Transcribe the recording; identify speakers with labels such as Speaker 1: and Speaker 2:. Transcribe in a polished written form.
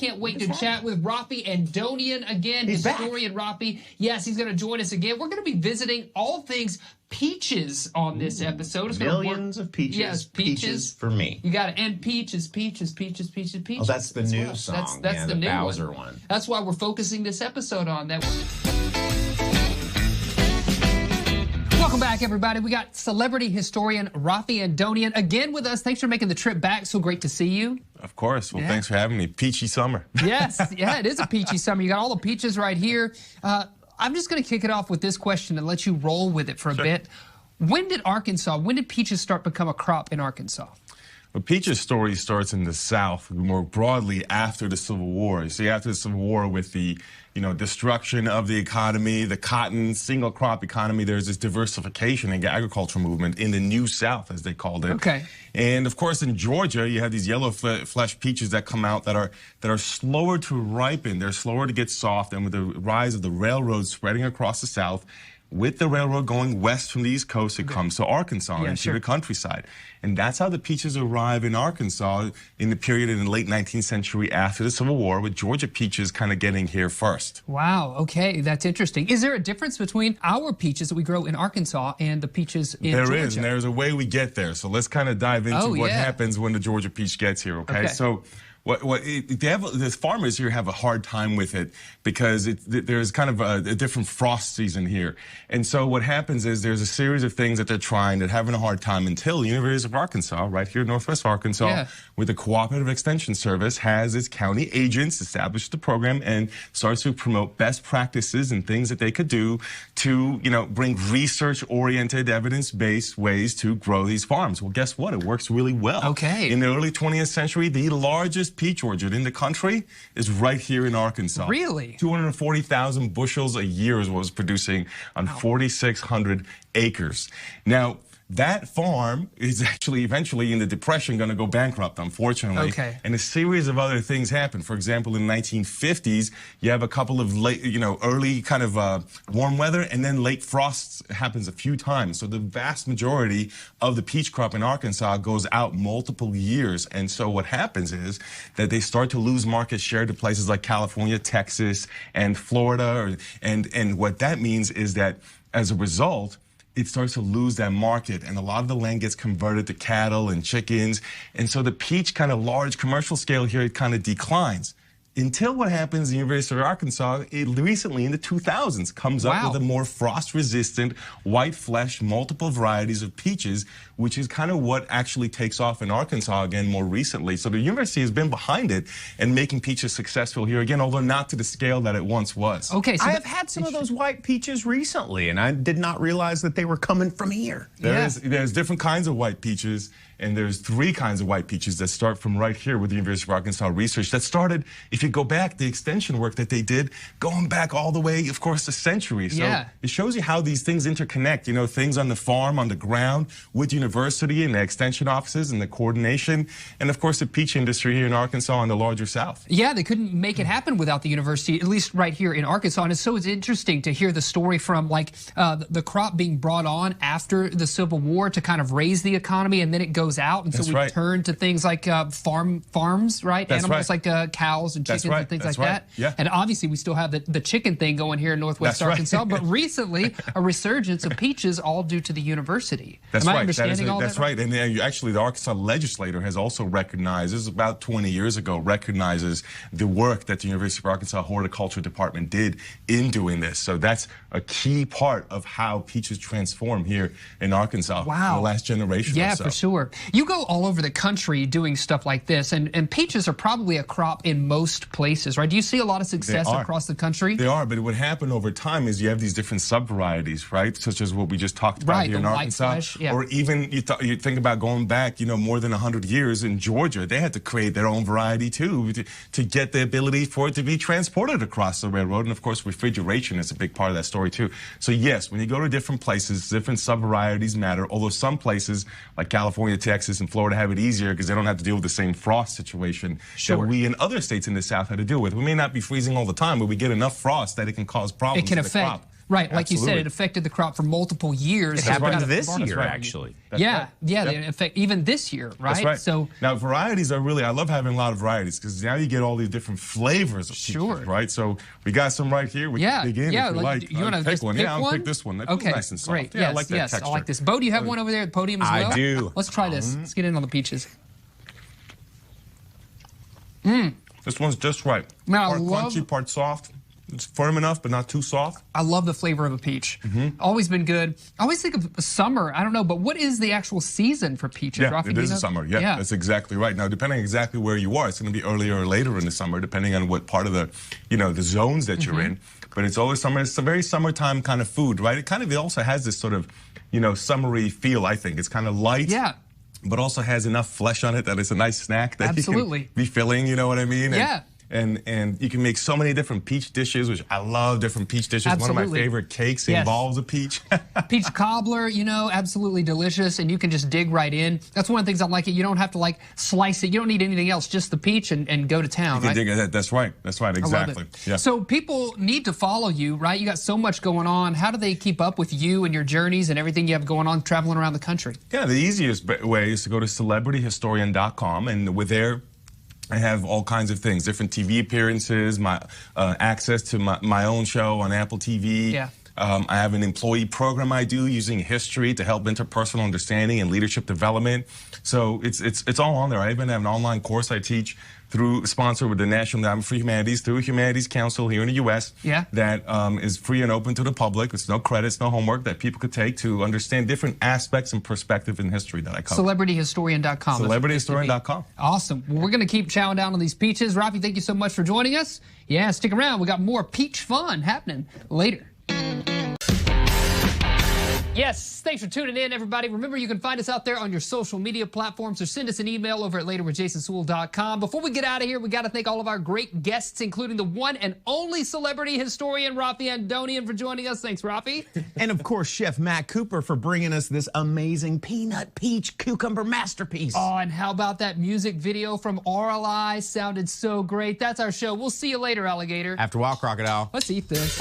Speaker 1: can't wait to chat with Raffi Andonian again, historian Raffi. Yes, he's going to join us again. We're going to be visiting all things peaches on this episode. It's
Speaker 2: millions of peaches.
Speaker 1: Yes, peaches
Speaker 2: for me.
Speaker 1: You got it. And peaches, peaches, peaches, peaches, peaches.
Speaker 2: Oh, that's the new song.
Speaker 1: That's the new
Speaker 2: Bowser one.
Speaker 1: That's why we're focusing this episode on that. Welcome back, everybody. We got celebrity historian Raffi Andonian again with us. Thanks for making the trip back. So great to see you.
Speaker 3: Of course. Well, thanks for having me. Peachy summer.
Speaker 1: Yes, yeah, it is a peachy summer. You got all the peaches right here. I'm just going to kick it off with this question and let you roll with it for a bit. When did peaches start to become a crop in Arkansas?
Speaker 3: Well, peaches' story starts in the South, more broadly after the Civil War. You see, after the Civil War, with the destruction of the economy, the cotton single crop economy, there's this diversification in the agricultural movement in the New South, as they called it.
Speaker 1: Okay.
Speaker 3: And of course, in Georgia, you have these yellow flesh peaches that come out that are slower to ripen. They're slower to get soft. And with the rise of the railroad spreading across the South, with the railroad going west from the East Coast, it comes to Arkansas, into the countryside. And that's how the peaches arrive in Arkansas in the period in the late 19th century after the Civil War, with Georgia peaches kind of getting here first.
Speaker 1: Wow, okay, that's interesting. Is there a difference between our peaches that we grow in Arkansas and the peaches in Georgia?
Speaker 3: There is, and there's a way we get there. So let's kind of dive into what happens when the Georgia peach gets here, okay? So the farmers here have a hard time with it because there's kind of a different frost season here. And so what happens is there's a series of things that they're trying that having a hard time until the University of Arkansas, right here in Northwest Arkansas, with the Cooperative Extension Service, has its county agents establish the program and starts to promote best practices and things that they could do to, bring research-oriented, evidence-based ways to grow these farms. Well, guess what? It works really well.
Speaker 1: Okay.
Speaker 3: In the early 20th century, the largest peach orchard in the country is right here in Arkansas.
Speaker 1: Really?
Speaker 3: 240,000 bushels a year is what was producing on 4,600 acres. Now, that farm is actually eventually in the Depression going to go bankrupt, unfortunately.
Speaker 1: Okay.
Speaker 3: And a series of other things happen. For example, in the 1950s, you have a couple of late, early kind of warm weather, and then late frosts happens a few times. So the vast majority of the peach crop in Arkansas goes out multiple years. And so what happens is that they start to lose market share to places like California, Texas, and Florida. And what that means is that as a result, it starts to lose that market, and a lot of the land gets converted to cattle and chickens. And so the peach kind of large commercial scale here, it kind of declines. Until what happens, the University of Arkansas, recently in the 2000s, comes up with a more frost-resistant, white flesh, multiple varieties of peaches, which is kind of what actually takes off in Arkansas again more recently. So the university has been behind it and making peaches successful here again, although not to the scale that it once was.
Speaker 2: Okay, so I have had some of those white peaches recently, and I did not realize that they were coming from here.
Speaker 3: There's different kinds of white peaches. And there's 3 kinds of white peaches that start from right here with the University of Arkansas research that started, if you go back, the extension work that they did, going back all the way, of course, a century. So it shows you how these things interconnect, things on the farm, on the ground, with university and the extension offices and the coordination, and of course the peach industry here in Arkansas and the larger South.
Speaker 1: Yeah, they couldn't make it happen without the university, at least right here in Arkansas. And it's interesting to hear the story from the crop being brought on after the Civil War to kind of raise the economy, and then it goes out, and so we turn to things like farms, right? Animals like cows and chickens and things like that.
Speaker 3: Yeah.
Speaker 1: And obviously we still have the chicken thing going here in Northwest Arkansas, but recently a resurgence of peaches, all due to the university.
Speaker 3: That's
Speaker 1: Am I
Speaker 3: right.
Speaker 1: understanding all that?
Speaker 3: That's right. And actually the Arkansas legislature has also recognized, this is about 20 years ago, recognizes the work that the University of Arkansas Horticulture Department did in doing this. So that's a key part of how peaches transform here in Arkansas in the last generation or so.
Speaker 1: Yeah, for sure. You go all over the country doing stuff like this, and peaches are probably a crop in most places, right? Do you see a lot of success across the country?
Speaker 3: They are, but what happened over time is you have these different sub-varieties, right? Such as what we just talked about here in Arkansas. Or even you think about going back, more than 100 years in Georgia. They had to create their own variety too to get the ability for it to be transported across the railroad. And of course, refrigeration is a big part of that story too. So yes, when you go to different places, different sub-varieties matter, although some places like California, Texas, and Florida have it easier because they don't have to deal with the same frost situation that we in other states in the South had to deal with. We may not be freezing all the time, but we get enough frost that it can cause problems to the crop.
Speaker 1: Right, like you said,
Speaker 3: Absolutely.
Speaker 1: it affected the crop for multiple years.
Speaker 2: It
Speaker 1: So
Speaker 2: happened
Speaker 1: kind of
Speaker 2: this
Speaker 1: remarkable.
Speaker 2: year,
Speaker 3: right.
Speaker 2: actually.
Speaker 3: That's
Speaker 1: Yeah,
Speaker 3: right.
Speaker 1: yeah,
Speaker 3: Yep.
Speaker 1: in fact, even this year, right?
Speaker 3: That's right.
Speaker 1: So
Speaker 3: now varieties are really, I love having a lot of varieties because now you get all these different flavors of peaches,
Speaker 1: Sure.
Speaker 3: right? So we got some right here. We
Speaker 1: yeah,
Speaker 3: can dig in
Speaker 1: yeah.
Speaker 3: if you like.
Speaker 1: You want to
Speaker 3: pick
Speaker 1: just
Speaker 3: one?
Speaker 1: pick
Speaker 3: Yeah,
Speaker 1: one?
Speaker 3: I'll pick this one. That
Speaker 1: Okay,
Speaker 3: feels nice and soft.
Speaker 1: great.
Speaker 3: Yeah,
Speaker 1: yes,
Speaker 3: I like that
Speaker 1: yes,
Speaker 3: texture.
Speaker 1: I like this. Bo, do you have one over there at the podium as well?
Speaker 2: I do.
Speaker 1: Let's try this. Let's get in on the peaches.
Speaker 3: This one's just right.
Speaker 1: Now, I
Speaker 3: Part
Speaker 1: love-
Speaker 3: crunchy, part soft. It's firm enough, but not too soft.
Speaker 1: I love the flavor of a peach. Always been good. I always think of summer. I don't know, but what is the actual season for peaches?
Speaker 3: Yeah,
Speaker 1: Raffi,
Speaker 3: it
Speaker 1: do you
Speaker 3: is
Speaker 1: know?
Speaker 3: the summer. Yeah, that's exactly right. Now, depending exactly where you are, it's going to be earlier or later in the summer, depending on what part of the, the zones that you're in. But it's always summer. It's a very summertime kind of food, right? It also has this sort of, summery feel, I think. It's kind of light.
Speaker 1: Yeah.
Speaker 3: But also has enough flesh on it that it's a nice snack that
Speaker 1: Absolutely.
Speaker 3: you can be filling, you know what I mean?
Speaker 1: Yeah.
Speaker 3: And you can make so many different peach dishes, which I love different peach dishes. One of
Speaker 1: Absolutely.
Speaker 3: my favorite cakes
Speaker 1: Yes.
Speaker 3: involves a peach.
Speaker 1: Peach cobbler, absolutely delicious, and you can just dig right in. That's one of the things I like it. You don't have to slice it. You don't need anything else, just the peach and go to town,
Speaker 3: You
Speaker 1: right?
Speaker 3: can dig it. That's right. That's right.
Speaker 1: I love
Speaker 3: Exactly.
Speaker 1: it.
Speaker 3: Yeah.
Speaker 1: So people need to follow you, right? You got so much going on. How do they keep up with you and your journeys and everything you have going on traveling around the country?
Speaker 3: Yeah, the easiest way is to go to celebrityhistorian.com, and with there, I have all kinds of things, different TV appearances, my access to my own show on Apple TV.
Speaker 1: Yeah.
Speaker 3: I have an employee program I do using history to help interpersonal understanding and leadership development. So it's all on there. I even have an online course I teach sponsored with the National Endowment for Humanities through Humanities Council here in the U.S.
Speaker 1: Yeah.
Speaker 3: That is free and open to the public. It's no credits, no homework that people could take to understand different aspects and perspective in history that I cover.
Speaker 1: Celebrityhistorian.com.
Speaker 3: Celebrityhistorian.com.
Speaker 1: Awesome. Well, we're going to keep chowing down on these peaches. Raffi, thank you so much for joining us. Yeah, stick around. We got more peach fun happening later. Yes, thanks for tuning in, everybody. Remember, you can find us out there on your social media platforms, or send us an email over at laterwithjasonsewell.com. Before we get out of here, we got to thank all of our great guests, including the one and only celebrity historian, Raffi Andonian, for joining us. Thanks, Raffi.
Speaker 2: And of course, Chef Matt Cooper for bringing us this amazing peanut peach cucumber masterpiece.
Speaker 1: Oh, and how about that music video from RLI? Sounded so great. That's our show. We'll see you later, alligator.
Speaker 2: After a while, crocodile.
Speaker 1: Let's eat this.